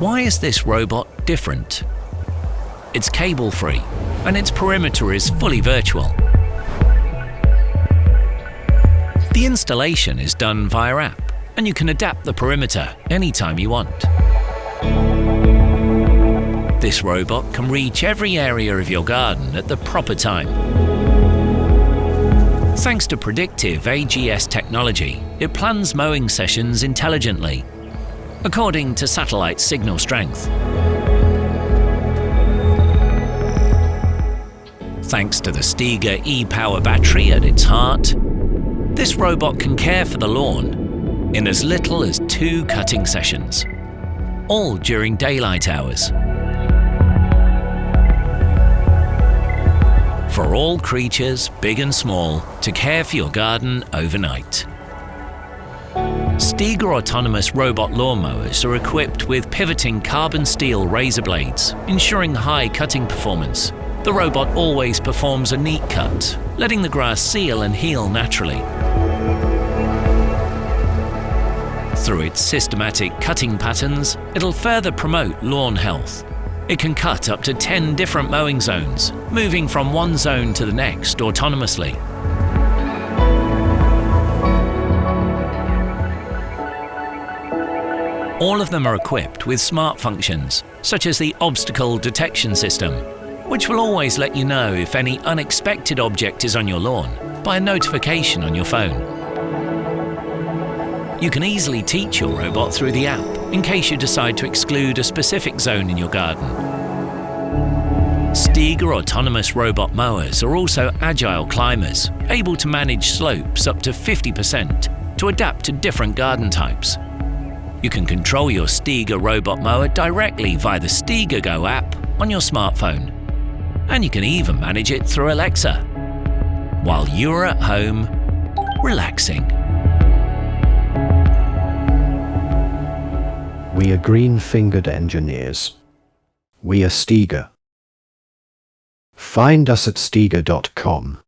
Why is this robot different? It's cable-free, and its perimeter is fully virtual. The installation is done via app, and you can adapt the perimeter anytime you want. This robot can reach every area of your garden at the proper time. Thanks to predictive AGS technology, it plans mowing sessions intelligently, according to satellite signal strength. Thanks to the STIGA ePower battery at its heart, this robot can care for the lawn in as little as 2 cutting sessions, all during daylight hours. For all creatures, big and small, to care for your garden overnight. STIGA autonomous robot lawnmowers are equipped with pivoting carbon steel razor blades, ensuring high cutting performance. The robot always performs a neat cut, letting the grass seal and heal naturally. Through its systematic cutting patterns, it'll further promote lawn health. It can cut up to 10 different mowing zones, moving from one zone to the next autonomously. All of them are equipped with smart functions, such as the obstacle detection system, which will always let you know if any unexpected object is on your lawn by a notification on your phone. You can easily teach your robot through the app in case you decide to exclude a specific zone in your garden. STIGA autonomous robot mowers are also agile climbers, able to manage slopes up to 50% to adapt to different garden types. You can control your STIGA robot mower directly via the STIGA Go app on your smartphone. And you can even manage it through Alexa, while you're at home, relaxing. We are green-fingered engineers. We are STIGA. Find us at stiga.com.